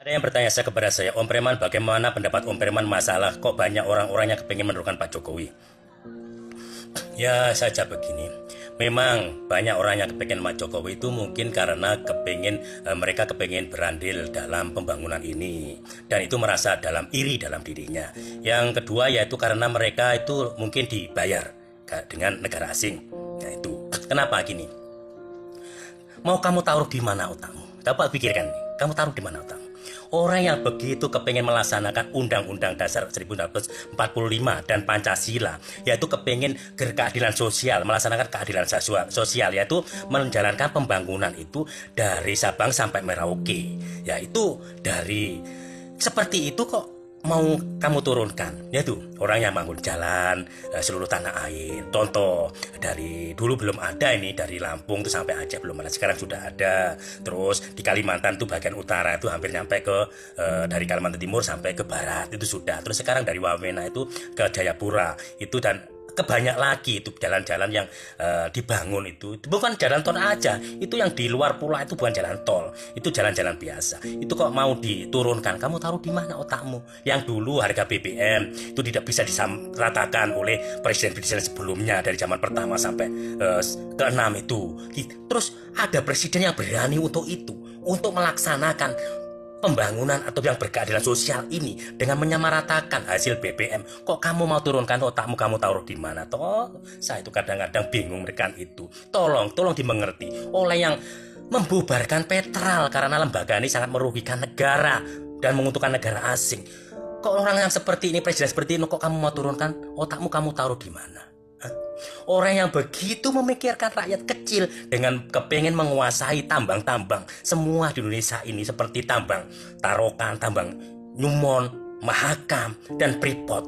Ada yang bertanya kepada saya, Om Preman, bagaimana pendapat Om Preman masalah kok banyak orang-orang yang kepingin menurunkan Pak Jokowi? Ya saja begini, memang banyak orang yang kepingin Pak Jokowi itu mungkin karena mereka kepingin berandil dalam pembangunan ini, dan itu merasa iri dalam dirinya. Yang kedua yaitu karena mereka itu mungkin dibayar dengan negara asing. Nah itu kenapa gini? Mau kamu taruh di mana otakmu? Dapat pikirkan, kamu taruh di mana otakmu? Orang yang begitu kepengen melaksanakan Undang-Undang Dasar 1945 dan Pancasila, yaitu kepengen keadilan sosial, melaksanakan keadilan sosial, yaitu menjalankan pembangunan itu dari Sabang sampai Merauke, yaitu dari seperti itu kok mau kamu turunkan, yaitu orang yang bangun jalan seluruh tanah air. Contoh dari dulu belum ada ini, dari Lampung tuh sampai Aceh belum ada, sekarang sudah ada. Terus di Kalimantan tuh bagian utara itu hampir nyampe ke dari Kalimantan Timur sampai ke barat itu sudah. Terus sekarang dari Wamena itu ke Jayapura itu, dan kebanyak lagi itu jalan-jalan yang dibangun itu bukan jalan tol aja, itu yang di luar pulau itu bukan jalan tol, itu jalan-jalan biasa. Itu kok mau diturunkan, kamu taruh di mana otakmu? Yang dulu harga BBM itu tidak bisa disamaratakan oleh presiden-presiden sebelumnya dari zaman pertama sampai ke-6 itu. Terus ada presiden yang berani untuk itu, untuk melaksanakan pembangunan atau yang berkeadilan sosial ini dengan menyamaratakan hasil BBM. Kok kamu mau turunkan otakmu, kamu taruh di mana? Toh saya itu kadang-kadang bingung mereka itu. Tolong dimengerti oleh yang membubarkan Petral karena lembaga ini sangat merugikan negara dan menguntungkan negara asing. Kok orang yang seperti ini, presiden seperti ini, kok kamu mau turunkan otakmu, kamu taruh di mana? Orang yang begitu memikirkan rakyat kecil dengan kepengen menguasai tambang-tambang semua di Indonesia ini, seperti tambang Tarokan, tambang Newmont, Mahakam, dan Freeport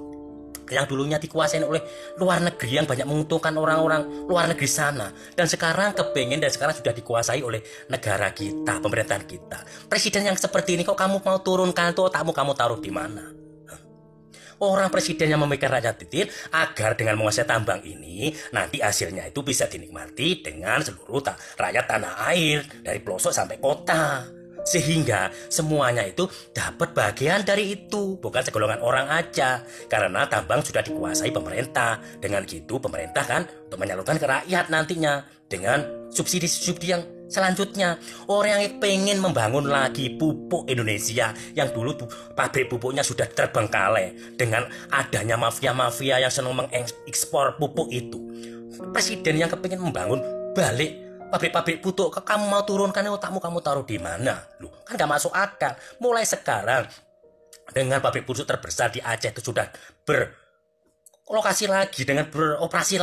yang dulunya dikuasai oleh luar negeri yang banyak menguntungkan orang-orang luar negeri sana, dan sekarang sudah dikuasai oleh negara kita, pemerintahan kita. Presiden yang seperti ini kok kamu mau turunkan tuh otakmu, kamu taruh di mana? Orang presiden yang memikirkan rakyat kecil agar dengan menguasai tambang ini nanti hasilnya itu bisa dinikmati dengan seluruh rakyat tanah air dari pelosok sampai kota, sehingga semuanya itu dapat bagian dari itu, bukan segolongan orang aja, karena tambang sudah dikuasai pemerintah. Dengan gitu pemerintah kan untuk menyalurkan ke rakyat nantinya dengan subsidi-subsidi yang selanjutnya. Orang yang pengen membangun lagi pupuk Indonesia yang dulu pabrik pupuknya sudah terbengkalai dengan adanya mafia-mafia yang senang mengekspor pupuk itu. Presiden yang kepengen membangun balik pabrik-pabrik pupuk, kamu mau turunkan otakmu, kamu taruh di mana? Loh, kan gak masuk akal. Mulai sekarang dengan pabrik pupuk terbesar di Aceh itu sudah berlokasi lagi, dengan beroperasi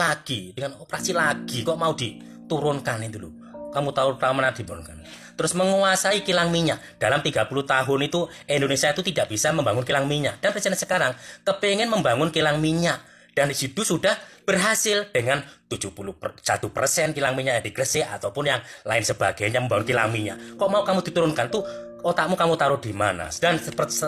lagi, kok mau diturunkan itu loh. Kamu tahu mana dibangun. Terus menguasai kilang minyak. Dalam 30 tahun itu Indonesia itu tidak bisa membangun kilang minyak. Dan presiden sekarang kepengen membangun kilang minyak. Dan di situ sudah berhasil dengan 71% kilang minyak yang di Gresik ataupun yang lain sebagainya membangun kilang minyak. Kok mau kamu diturunkan tuh otakmu, kamu taruh di mana? Dan seperti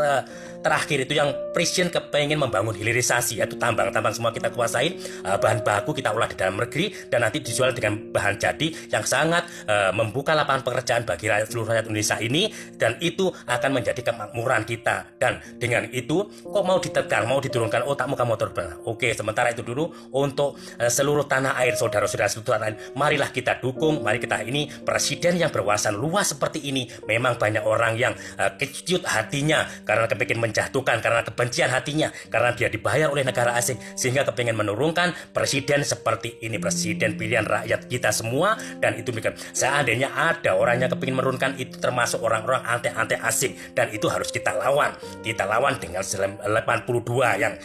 terakhir itu yang presiden kepengen membangun hilirisasi, yaitu tambang-tambang semua kita kuasain, bahan baku kita olah di dalam negeri dan nanti dijual dengan bahan jadi yang sangat membuka lapangan pekerjaan bagi seluruh rakyat Indonesia ini, dan itu akan menjadi kemakmuran kita. Dan dengan itu kok mau ditekan, mau diturunkan otakmu, kamu taruh. Oke, sementara itu dulu untuk seluruh tanah air, saudara-saudara seluruh tanah air, marilah kita dukung, mari kita ini presiden yang berwawasan luas seperti ini. Memang banyak orang yang kecut hatinya karena kepengen menjatuhkan, karena kebencian hatinya, karena dia dibayar oleh negara asing, sehingga kepengen menurunkan presiden seperti ini, presiden pilihan rakyat kita semua. Dan itu bukan, seandainya ada orang yang kepengen menurunkan itu, termasuk orang-orang anti asing, dan itu harus kita lawan dengan 82 yang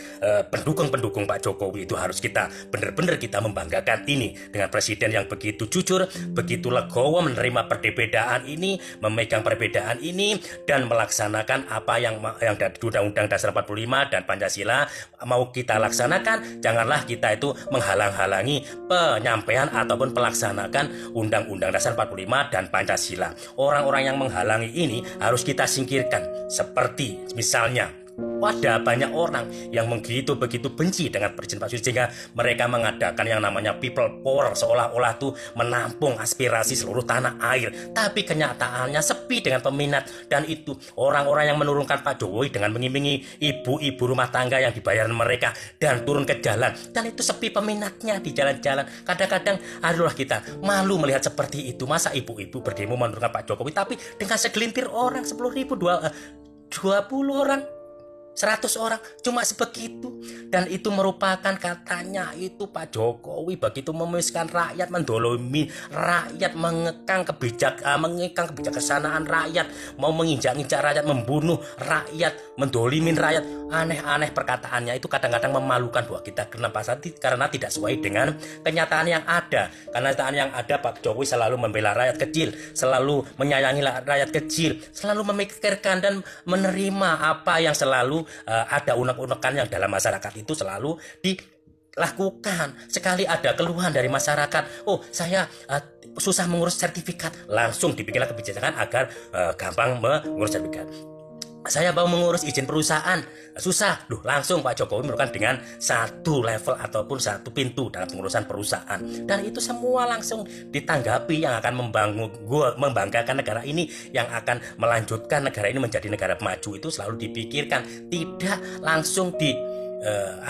pendukung Pak Jokowi. Itu harus kita benar-benar kita membanggakan ini dengan presiden yang begitu jujur, begitu legowo menerima perbedaan ini, memegang perbedaan ini, dan melaksanakan apa yang dari Undang-Undang Dasar 45 dan Pancasila mau kita laksanakan. Janganlah kita itu menghalang-halangi penyampaian ataupun pelaksanakan Undang-Undang Dasar 45 dan Pancasila. Orang-orang yang menghalangi ini harus kita singkirkan. Seperti misalnya Ada banyak orang yang begitu benci dengan Presiden Pak Jokowi sehingga mereka mengadakan yang namanya people power, seolah-olah tuh menampung aspirasi seluruh tanah air. Tapi kenyataannya sepi dengan peminat, dan itu orang-orang yang menurunkan Pak Jokowi dengan mengiming-imingi ibu-ibu rumah tangga yang dibayar mereka dan turun ke jalan, dan itu sepi peminatnya di jalan-jalan. Kadang-kadang aduh kita malu melihat seperti itu. Masa ibu-ibu berdemo menurunkan Pak Jokowi tapi dengan segelintir orang, 10.000, 20 orang, 100 orang, cuma sebegitu. Dan itu merupakan katanya itu Pak Jokowi begitu memisahkan rakyat, mendolimi rakyat, mengekang kebijaksanaan rakyat, mau menginjak-injak rakyat, membunuh rakyat, mendolimin rakyat. Aneh-aneh perkataannya itu, kadang-kadang memalukan buat kita. Kenapa? Karena tidak sesuai dengan kenyataan yang ada. Kenyataan yang ada, Pak Jokowi selalu membela rakyat kecil, selalu menyayangi rakyat kecil, selalu memikirkan dan menerima apa yang selalu ada unek-unekan yang dalam masyarakat itu selalu dilakukan. Sekali ada keluhan dari masyarakat, oh saya susah mengurus sertifikat, langsung dibikinlah kebijakan agar gampang mengurus sertifikat. Saya mau mengurus izin perusahaan, susah, langsung Pak Jokowi merupakan dengan satu level ataupun satu pintu dalam pengurusan perusahaan. Dan itu semua langsung ditanggapi, yang akan membanggakan negara ini, yang akan melanjutkan negara ini menjadi negara maju, itu selalu dipikirkan. Tidak langsung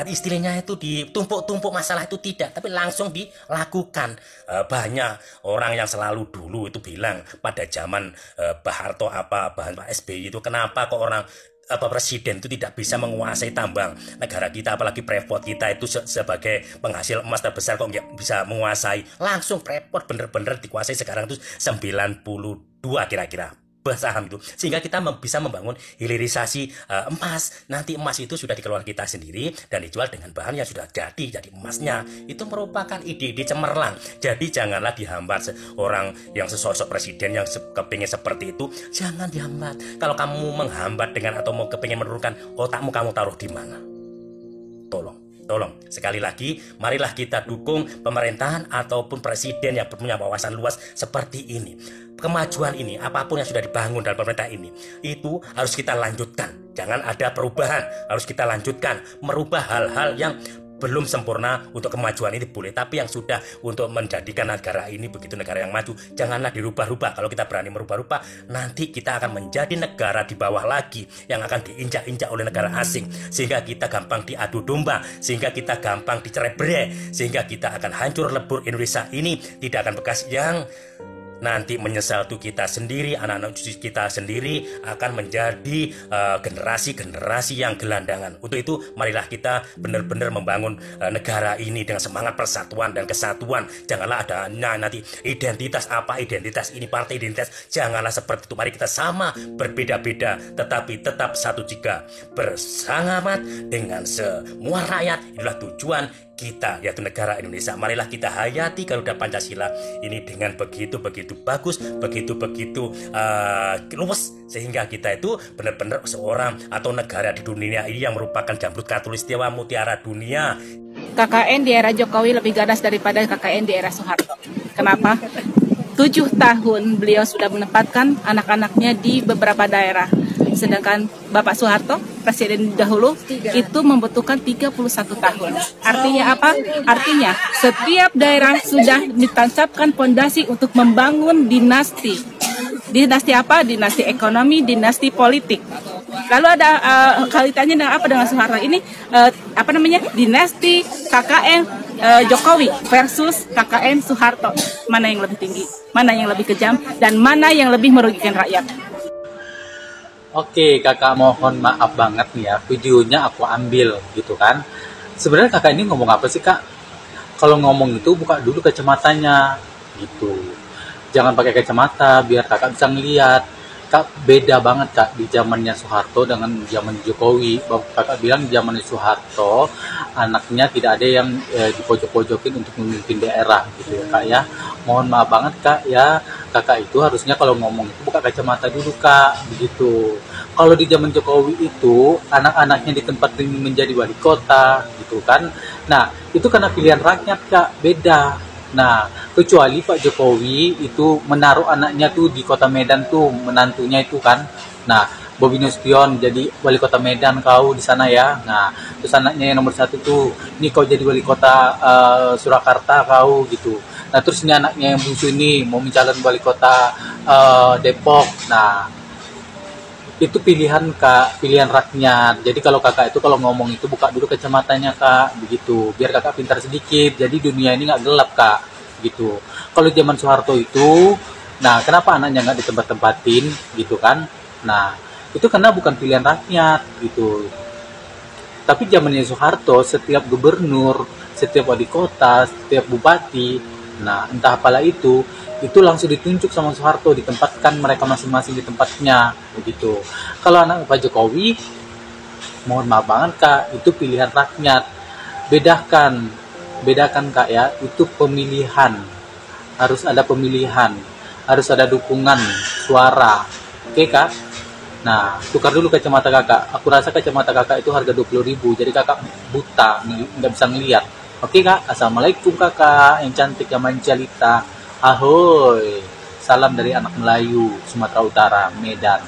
istilahnya itu ditumpuk-tumpuk masalah itu, tidak, tapi langsung dilakukan. Banyak orang yang selalu dulu itu bilang pada zaman Pak Harto Pak SBY itu, kenapa kok orang presiden itu tidak bisa menguasai tambang negara kita, apalagi Freeport kita itu sebagai penghasil emas terbesar, kok nggak bisa menguasai. Langsung Freeport bener-bener dikuasai sekarang itu 92 kira-kira saham itu, sehingga kita bisa membangun hilirisasi emas. Nanti emas itu sudah dikelola kita sendiri dan dijual dengan bahan yang sudah jadi emasnya. Itu merupakan ide-ide cemerlang. Jadi janganlah dihambat orang yang sesosok presiden yang kepingin seperti itu, jangan dihambat. Kalau kamu menghambat dengan atau mau kepingin menurunkan otakmu, kamu taruh di mana? Tolong, sekali lagi, marilah kita dukung pemerintahan ataupun presiden yang punya wawasan luas seperti ini. Kemajuan ini, apapun yang sudah dibangun dalam pemerintah ini, itu harus kita lanjutkan. Jangan ada perubahan, harus kita lanjutkan. Merubah hal-hal yang belum sempurna untuk kemajuan ini boleh, tapi yang sudah untuk menjadikan negara ini begitu negara yang maju, janganlah dirubah-rubah. Kalau kita berani merubah-rubah, nanti kita akan menjadi negara di bawah lagi yang akan diinjak-injak oleh negara asing, sehingga kita gampang diadu domba, sehingga kita gampang dicerai-berai, sehingga kita akan hancur lebur. Indonesia ini tidak akan bekas yang nanti menyesal tuh kita sendiri, anak-anak cucu kita sendiri akan menjadi generasi-generasi yang gelandangan. Untuk itu marilah kita benar-benar membangun negara ini dengan semangat persatuan dan kesatuan. Janganlah ada nanti identitas ini, partai identitas, janganlah seperti itu. Mari kita sama berbeda-beda tetapi tetap satu jika bersangamat dengan semua rakyat. Inilah tujuan kita, yaitu negara Indonesia. Marilah kita hayati Garuda Pancasila ini dengan begitu bagus, begitu luwes, sehingga kita itu benar-benar seorang atau negara di dunia ini yang merupakan jamrut khatulistiwa mutiara dunia. KKN di era Jokowi lebih ganas daripada KKN di era Soeharto. Kenapa? 7 tahun beliau sudah menempatkan anak-anaknya di beberapa daerah. Sedangkan Bapak Soeharto, presiden dahulu, itu membutuhkan 31 tahun. Artinya apa? Artinya setiap daerah sudah ditancapkan fondasi untuk membangun dinasti. Dinasti apa? Dinasti ekonomi, dinasti politik. Lalu ada kaitannya dengan apa dengan Soeharto ini? Dinasti KKN Jokowi versus KKN Soeharto. Mana yang lebih tinggi? Mana yang lebih kejam? Dan mana yang lebih merugikan rakyat? Oke, kakak mohon maaf banget nih ya, videonya aku ambil gitu kan. Sebenarnya kakak ini ngomong apa sih kak? Kalau ngomong itu buka dulu kacamatanya gitu. Jangan pakai kacamata biar kakak bisa ngeliat. Kak, beda banget kak di zamannya Soeharto dengan zaman Jokowi. Kakak bilang di zamannya Soeharto anaknya tidak ada yang dipojok-pojokin untuk memimpin daerah gitu ya kak ya. Mohon maaf banget kak ya, kakak itu harusnya kalau ngomong itu buka kacamata dulu kak, begitu. Kalau di zaman Jokowi itu anak-anaknya ditempatin menjadi wali kota gitu kan. Nah itu karena pilihan rakyat kak, beda. Nah kecuali Pak Jokowi itu menaruh anaknya tuh di kota Medan tuh, menantunya itu kan. Nah Bobi Nasution jadi wali kota Medan kau di sana ya. Nah, terus anaknya yang nomor 1 tuh, ini kau jadi wali kota Surakarta kau gitu. Nah, terus ini anaknya yang bungsu ini mau mencalon wali kota Depok. Nah, itu pilihan kak, pilihan rakyat. Jadi kalau kakak itu kalau ngomong itu buka dulu kacamatanya kak, begitu. Biar kakak pintar sedikit. Jadi dunia ini nggak gelap kak, gitu. Kalau zaman Soeharto itu, nah kenapa anaknya nggak ditempat-tempatin, gitu kan? Nah, itu karena bukan pilihan rakyat, gitu. Tapi zamannya Soeharto, setiap gubernur, setiap wali kota, setiap bupati, nah entah apalah itu langsung ditunjuk sama Soeharto, ditempatkan mereka masing-masing di tempatnya, begitu. Kalau anak Pak Jokowi, mohon maaf banget kak, itu pilihan rakyat. Bedakan kak ya, itu pemilihan, harus ada pemilihan, harus ada dukungan suara, oke kak? Nah, tukar dulu kacamata kakak. Aku rasa kacamata kakak itu harga 20.000. Jadi kakak buta, nggak bisa ngelihat. Oke kak, assalamualaikum kakak yang cantik, yang manjalita. Ahoy, salam dari anak Melayu, Sumatera Utara, Medan.